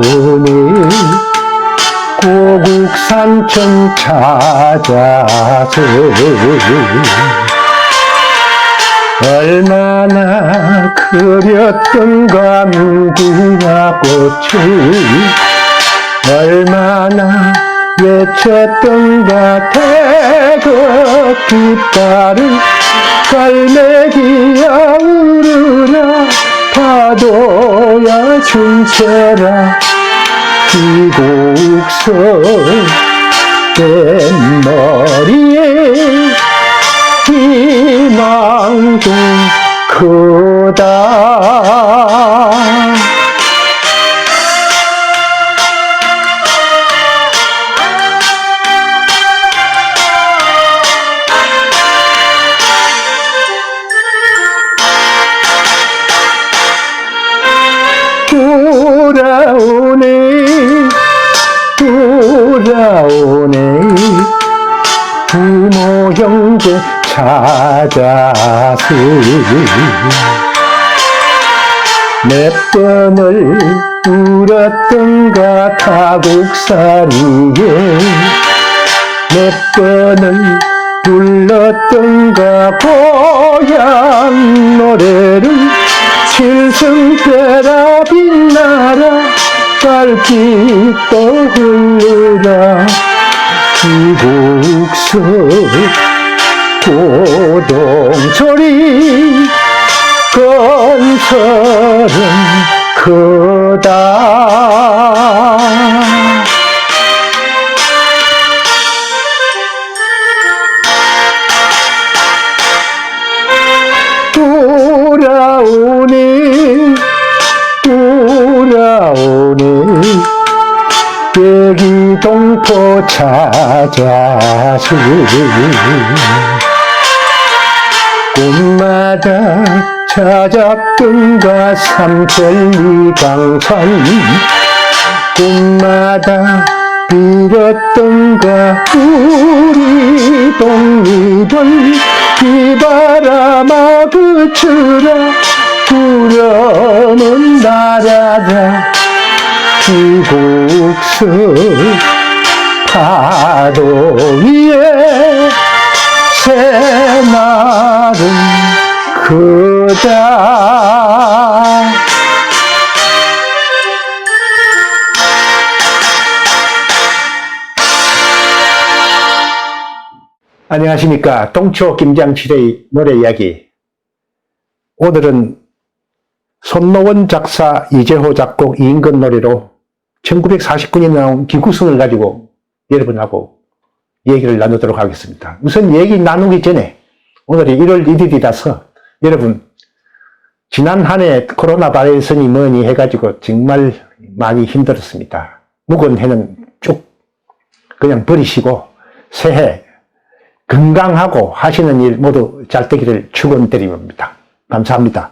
돌아오니 고국산천 찾아서 얼마나 그렸던가 무궁화 꽃을 얼마나 외쳤던가 태극 깃발을 갈매기야 울으라 파도야 춤춰라 기곡선 뱃머리에 희망도 크다. 돌아오네 부모 형제 찾아서 몇 번을 울었던가 타국사리에 몇 번을 불렀던가 고향 노래를 칠성대라 빛나라 달빛도 흘러라 기국서 고동소리 건설은 크다. 돌아오네 대기동포 찾아서 꿈마다 찾았던가 삼천리강산 꿈마다 빌었던가 우리 독립을 비바람아 그쳐라 불어는 나라라 기국서 파도 위에 새날은 크다. 안녕하십니까. 동초 김장칠의 노래 이야기. 오늘은 손노원 작사, 이재호 작곡, 이인건 노래로 1949년에 나온 기국성을 가지고 여러분하고 얘기를 나누도록 하겠습니다. 우선 얘기 나누기 전에 오늘이 1월 1일이라서 여러분 지난 한 해 코로나 바이러스니 뭐니 해가지고 정말 많이 힘들었습니다. 묵은 해는 쭉 그냥 버리시고 새해 건강하고 하시는 일 모두 잘 되기를 축원드립니다. 감사합니다.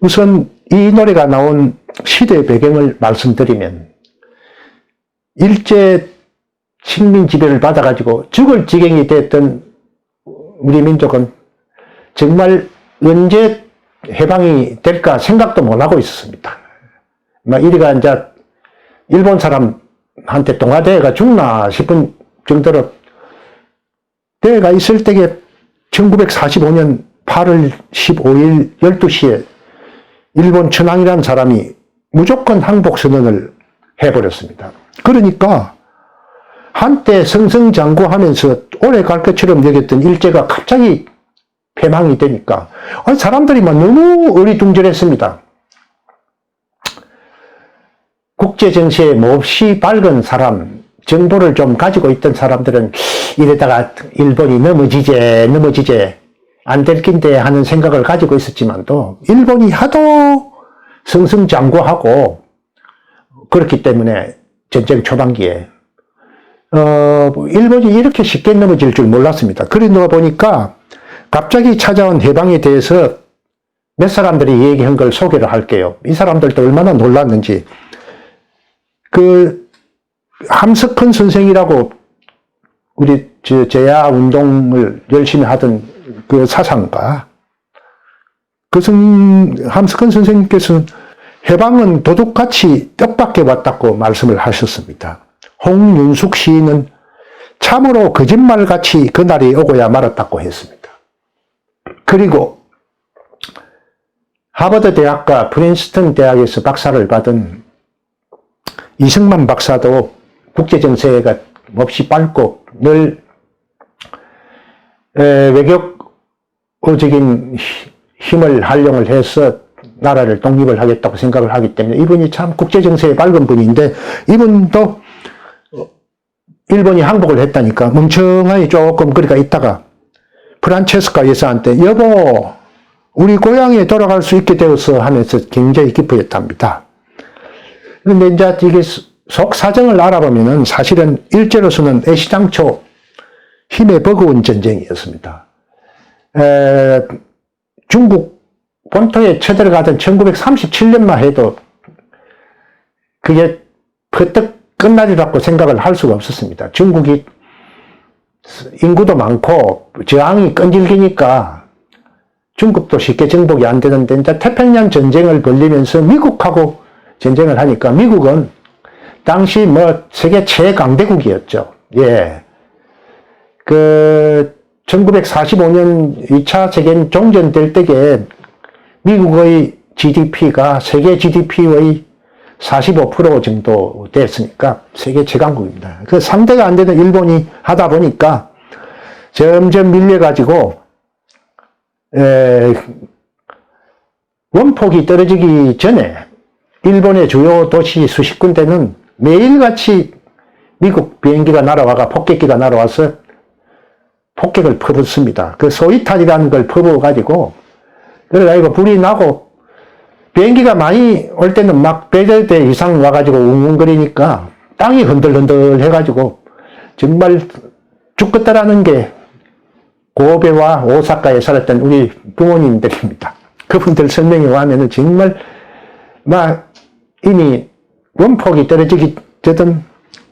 우선 이 노래가 나온 시대 배경을 말씀드리면 일제 식민 지배를 받아가지고 죽을 지경이 됐던 우리 민족은 정말 언제 해방이 될까 생각도 못하고 있었습니다. 이리가 이제 일본 사람한테 동아대회가 죽나 싶은 정도로 대회가 있을 때에 1945년 8월 15일 12시에 일본 춘황이라는 사람이 무조건 항복선언을 해버렸습니다. 그러니까 한때 승승장구하면서 오래 갈 것처럼 여겼던 일제가 갑자기 패망이 되니까 사람들이 너무 어리둥절했습니다. 국제정세에 몹시 밝은 사람, 정보를 좀 가지고 있던 사람들은 이러다가 일본이 넘어지제 안 될 낀데 하는 생각을 가지고 있었지만도 일본이 하도 승승장구하고 그렇기 때문에 전쟁 초반기에 일본이 이렇게 쉽게 넘어질 줄 몰랐습니다. 그러다 보니까 갑자기 찾아온 해방에 대해서 몇 사람들이 얘기한 걸 소개를 할게요. 이 사람들도 얼마나 놀랐는지. 함석헌 선생이라고 우리 제야 운동을 열심히 하던 그 사상가 함석헌 선생님께서는 해방은 도둑같이 뜻밖에 왔다고 말씀을 하셨습니다. 홍윤숙 시인은 참으로 거짓말같이 그날이 오고야 말았다고 했습니다. 그리고 하버드 대학과 프린스턴 대학에서 박사를 받은 이승만 박사도 국제정세가 몹시 밝고 늘 외교적인 힘을 활용을 해서 나라를 독립을 하겠다고 생각을 하기 때문에 이분이 참 국제정세에 밝은 분인데, 이분도 일본이 항복을 했다니까 멍청하게 조금 그러니까 있다가 프란체스카 여사한테 여보 우리 고향에 돌아갈 수 있게 되어서 하면서 굉장히 기뻐했답니다. 그런데 이제 이게 속 사정을 알아보면은 사실은 일제로서는 애시당초 힘에 버거운 전쟁이었습니다. 중국 본토에 쳐들어가던 1937년만 해도 그게 퍼뜩 끝날이라고 생각을 할 수가 없었습니다. 중국이 인구도 많고 저항이 끈질기니까 중국도 쉽게 정복이 안 되는데, 이제 태평양 전쟁을 벌리면서 미국하고 전쟁을 하니까 미국은 당시 세계 최강대국이었죠. 예. 1945년 2차 세계대전 종전될 때에 미국의 GDP가 세계 GDP의 45% 정도 됐으니까 세계 최강국입니다. 그 상대가 안 되는 일본이 하다 보니까 점점 밀려가지고 원폭이 떨어지기 전에 일본의 주요 도시 수십 군데는 매일같이 미국 비행기가 날아와가 폭격기가 날아와서 폭격을 퍼붓습니다. 그 소위탄이라는 걸 퍼부어가지고 그래가지고 불이 나고 비행기가 많이 올 때는 막 100대 이상 와가지고 웅웅거리니까 땅이 흔들흔들 해가지고 정말 죽겠다라는 게 고베와 오사카에 살았던 우리 부모님들입니다. 그분들 설명에 하면은 정말 막 이미 원폭이 떨어지기 전에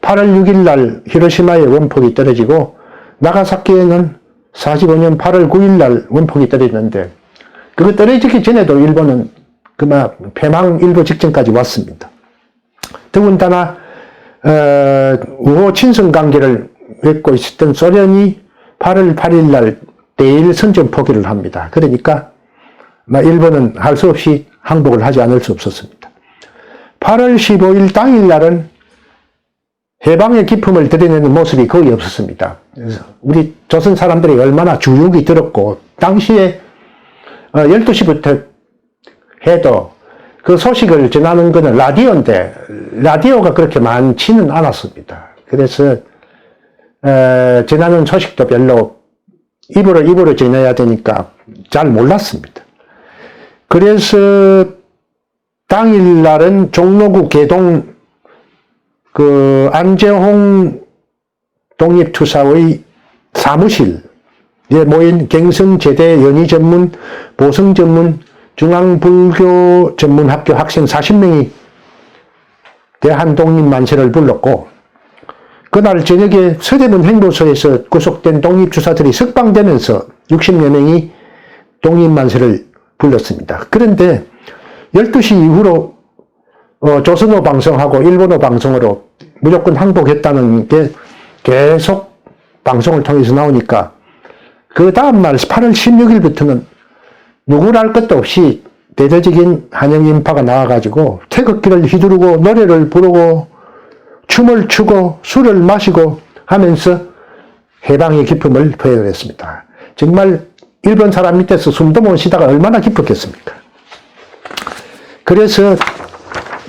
8월 6일 날 히로시마에 원폭이 떨어지고 나가사키에는 45년 8월 9일 날 원폭이 떨어졌는데, 그거 떨어지기 전에도 일본은 그만 패망 일부 직전까지 왔습니다. 더군다나 우호 친선 관계를 맺고 있었던 소련이 8월 8일 날 대일 선전 포기를 합니다. 그러니까 일본은 할 수 없이 항복을 하지 않을 수 없었습니다. 8월 15일 당일 날은 해방의 기품을 드러내는 모습이 거의 없었습니다. 그래서 우리 조선 사람들이 얼마나 주눅이 들었고, 당시에 12시부터 해도 그 소식을 전하는 것은 라디오인데 라디오가 그렇게 많지는 않았습니다. 그래서 전하는 소식도 별로 입으로 전해야 되니까 잘 몰랐습니다. 그래서 당일날은 종로구 개동 안재홍 독립투사의 사무실에 모인 갱성제대 연희전문, 보성전문, 중앙불교 전문학교 학생 40명이 대한독립만세를 불렀고, 그날 저녁에 서대문 행보소에서 구속된 독립투사들이 석방되면서 60여 명이 독립만세를 불렀습니다. 그런데 12시 이후로 조선어 방송하고 일본어 방송으로 무조건 항복했다는 게 계속 방송을 통해서 나오니까 그 다음날 8월 16일부터는 누구랄 것도 없이 대대적인 한영 인파가 나와가지고 태극기를 휘두르고 노래를 부르고 춤을 추고 술을 마시고 하면서 해방의 기쁨을 표현했습니다. 정말 일본 사람 밑에서 숨도 못 쉬다가 얼마나 기뻤겠습니까? 그래서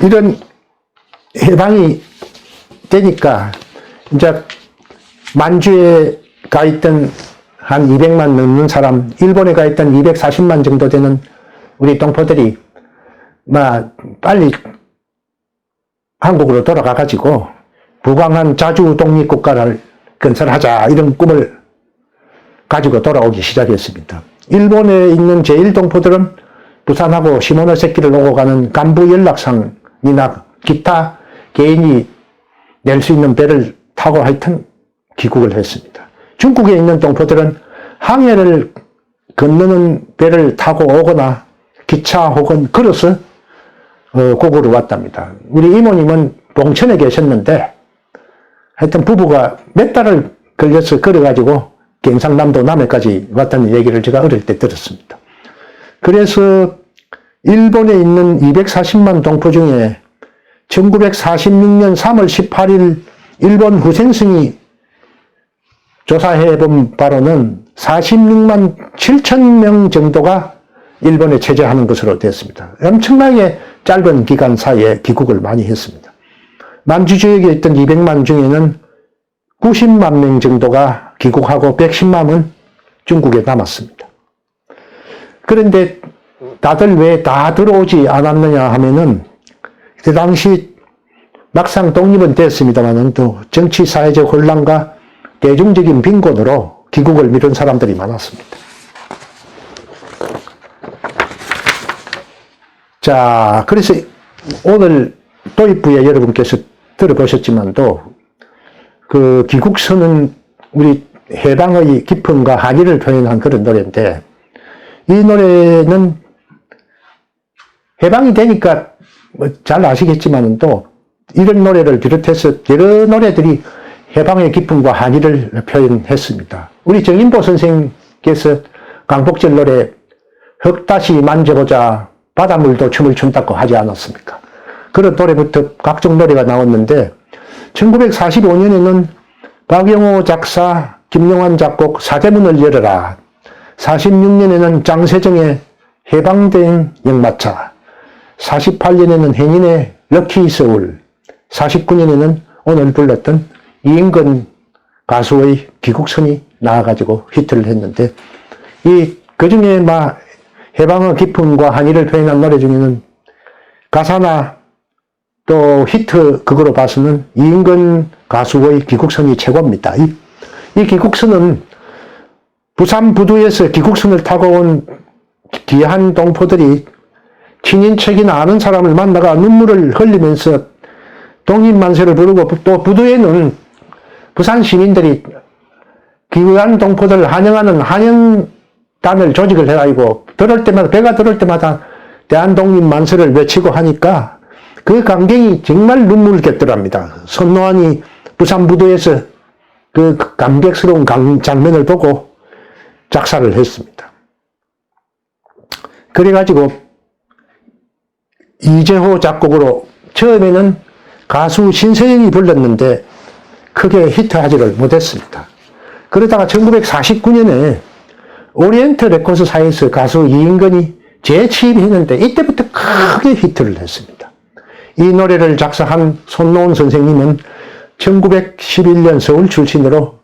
이런 해방이 되니까 이제 만주에 가 있던 한 200만 넘는 사람, 일본에 가 있던 240만 정도 되는 우리 동포들이 빨리 한국으로 돌아가가지고 부강한 자주 독립국가를 건설하자, 이런 꿈을 가지고 돌아오기 시작했습니다. 일본에 있는 제1동포들은 부산하고 시모노세키를 오고 가는 간부 연락상이나 기타 개인이 낼 수 있는 배를 타고 하여튼 귀국을 했습니다. 중국에 있는 동포들은 항해를 건너는 배를 타고 오거나 기차 혹은 걸어서 곡으로 왔답니다. 우리 이모님은 봉천에 계셨는데 하여튼 부부가 몇 달을 걸려서 걸어가지고 경상남도 남해까지 왔다는 얘기를 제가 어릴 때 들었습니다. 그래서 일본에 있는 240만 동포 중에 1946년 3월 18일 일본 후생성이 조사해 본 바로는 46만 7천 명 정도가 일본에 체제하는 것으로 됐습니다. 엄청나게 짧은 기간 사이에 귀국을 많이 했습니다. 만주 지역에 있던 200만 중에는 90만 명 정도가 귀국하고 110만은 중국에 남았습니다. 그런데 다들 왜 다 들어오지 않았느냐 하면은 그 당시 막상 독립은 됐습니다만은 또 정치 사회적 혼란과 대중적인 빈곤으로 귀국을 미룬 사람들이 많았습니다. 자, 그래서 오늘 도입부에 여러분께서 들어보셨지만도 그 귀국선은 우리 해방의 기쁨과 한의를 표현한 그런 노래인데 이 노래는 해방이 되니까 잘 아시겠지만 또 이런 노래를 비롯해서 여러 노래들이 해방의 기쁨과 한의를 표현했습니다. 우리 정인보 선생께서 강복절 노래 흙다시 만져보자 바닷물도 춤을 춘다고 하지 않았습니까? 그런 노래부터 각종 노래가 나왔는데 1945년에는 박영호 작사, 김용환 작곡 사대문을 열어라. 46년에는 장세정의 해방된 역마차, 48년에는 행인의 럭키 서울, 49년에는 오늘 불렀던 이인건 가수의 귀국선이 나와가지고 히트를 했는데 그 중에 막 해방의 기쁨과 한의를 표현한 노래 중에는 가사나 또 히트 그거로 봐서는 이인건 가수의 귀국선이 최고입니다. 이 귀국선은 부산 부두에서 귀국선을 타고 온 귀한 동포들이 친인척이나 아는 사람을 만나가 눈물을 흘리면서 독립만세를 부르고 또 부두에는 부산 시민들이 귀한 동포들을 환영하는 환영단을 조직을 해가지고 배가 들어올 때마다 대한독립만세를 외치고 하니까 그 감격이 정말 눈물겹더랍니다. 손노환이 부산 부두에서 그 감격스러운 장면을 보고 작사를 했습니다. 그래가지고 이재호 작곡으로 처음에는 가수 신세영이 불렀는데 크게 히트하지를 못했습니다. 그러다가 1949년에 오리엔트 레코드사에서 가수 이인건이 재취입했는데 이때부터 크게 히트를 했습니다. 이 노래를 작사한 손노은 선생님은 1911년 서울 출신으로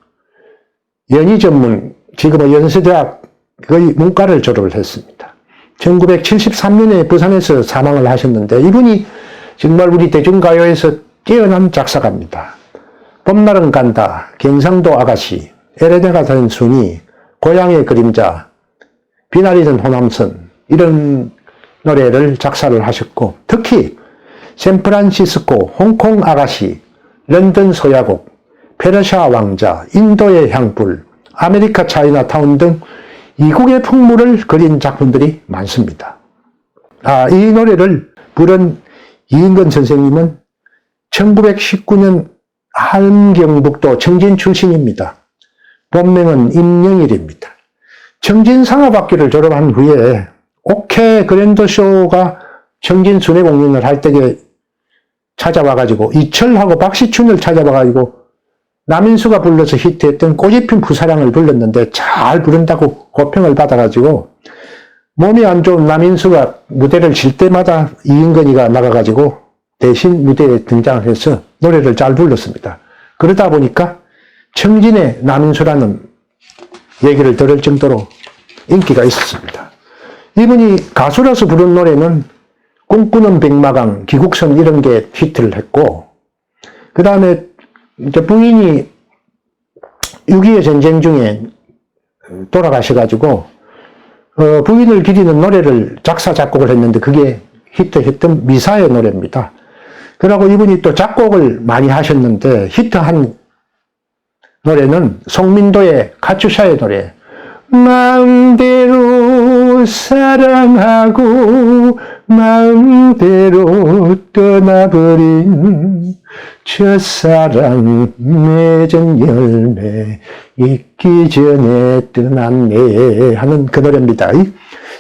연희 전문, 지금은 연세대학의 문과를 졸업을 했습니다. 1973년에 부산에서 사망을 하셨는데 이분이 정말 우리 대중가요에서 뛰어난 작사가입니다. 봄날은 간다, 경상도 아가씨, 에레네가 된 순이, 고향의 그림자, 비나리는 호남선 이런 노래를 작사를 하셨고 특히 샌프란시스코, 홍콩 아가씨, 런던 소야곡, 페르시아 왕자, 인도의 향불, 아메리카 차이나타운 등 이국의 풍물을 그린 작품들이 많습니다. 이 노래를 부른 이인건 선생님은 1919년 함경북도 청진 출신입니다. 본명은 임영일입니다. 청진상업학교를 졸업한 후에 오케 그랜드쇼가 청진 순회 공연을 할 때에 찾아와가지고 이철하고 박시춘을 찾아와가지고 남인수가 불러서 히트했던 꽃이핀 부사랑을 불렀는데 잘 부른다고 고평을 받아가지고 몸이 안 좋은 남인수가 무대를 칠 때마다 이인건이가 나가가지고 대신 무대에 등장을 해서 노래를 잘 불렀습니다. 그러다 보니까 청진의 남인수라는 얘기를 들을 정도로 인기가 있었습니다. 이분이 가수로서 부른 노래는 꿈꾸는 백마강, 기국선 이런 게 히트를 했고 그 다음에 이제 부인이 6.25 전쟁 중에 돌아가셔가지고 부인을 기리는 노래를 작사 작곡을 했는데 그게 히트했던 미사의 노래입니다. 그리고 이분이 또 작곡을 많이 하셨는데 히트한 노래는 송민도의 카츄샤의 노래 마음대로 사랑하고 마음대로 떠나버린 첫사랑 맺은 열매 잊기 전에 떠났네 하는 그 노래입니다.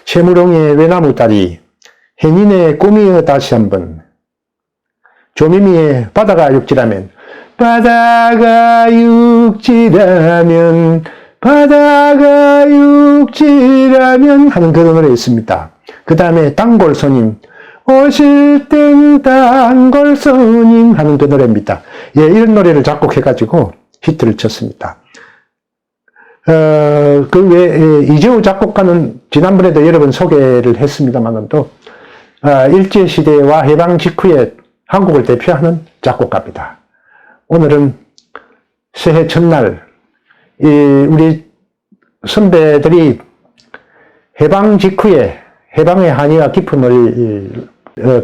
최무룡의 외나무다리, hen인의 꿈이여 다시 한번, 조미미의 바다가 육지라면, 바다가 육지라면 바다가 육지라면 하는 그런 노래 있습니다. 그 다음에 단골손님, 오실 땐 단골손님 하는 그 노래입니다. 예, 이런 노래를 작곡해가지고 히트를 쳤습니다. 그 외에 이재호 작곡가는 지난번에도 여러 번 소개를 했습니다만도 일제시대와 해방 직후에 한국을 대표하는 작곡가입니다. 오늘은 새해 첫날 우리 선배들이 해방 직후에 해방의 한의와 기쁨을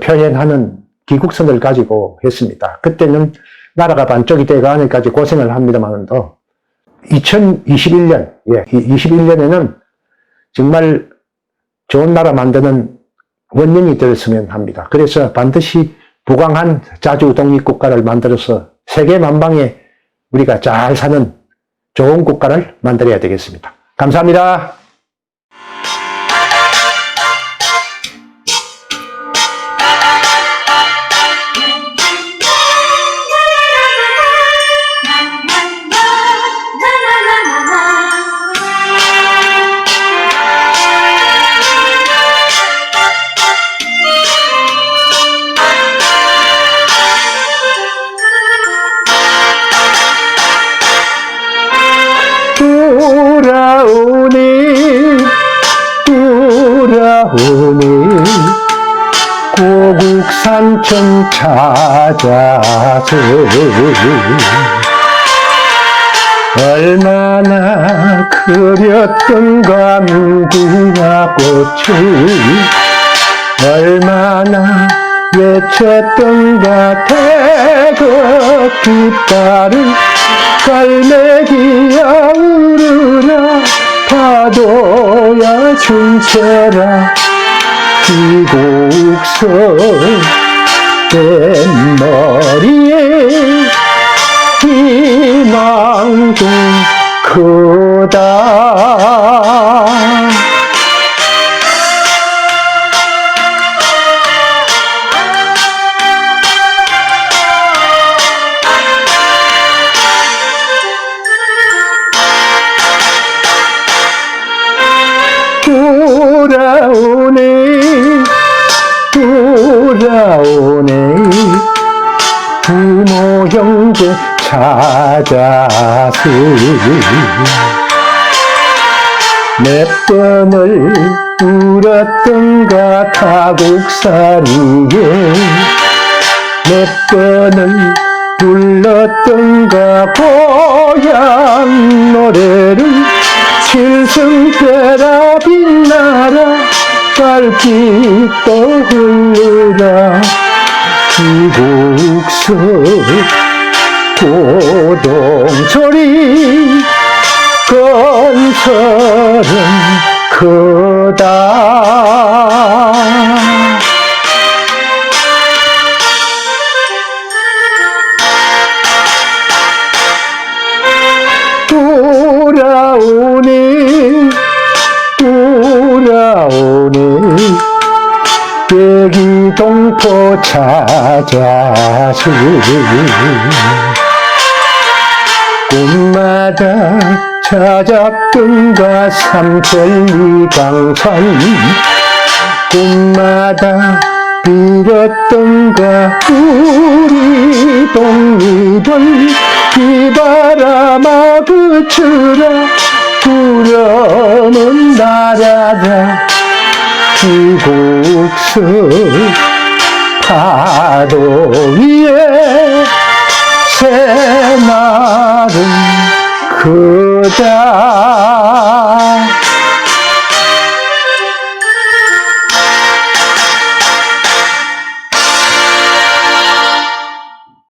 표현하는 기국선을 가지고 했습니다. 그때는 나라가 반쪽이 돼가니까지 고생을 합니다만도 2021년, 21년에는 정말 좋은 나라 만드는 원년이 되었으면 합니다. 그래서 반드시 부강한 자주 독립국가를 만들어서 세계 만방에 우리가 잘 사는 좋은 국가를 만들어야 되겠습니다. 감사합니다. 돌아오네 고국산천 찾아서 얼마나 그렸던가 무궁화 꽃을 얼마나 외쳤던가 태극 깃발을 갈매기야 울으라 파도야 춤춰라 기곡선 뱃머리에 희망도 크다. 돌아오네 부모 형제 찾아서 몇 번을 울었던가 타국산 위에 몇 번을 불렀던가 고향 노래를 칠성대라 빛나라 달빛도 흘러라 기국선 고동소리 건설은 크다. 돌아오네 대기동포 찾아서 꿈마다 찾았던가 삼천리강산 꿈마다 빌었던가 우리 독립을 비바람아 그쳐라 부려는 나라다 기국선 파도 위에 새날은 크다.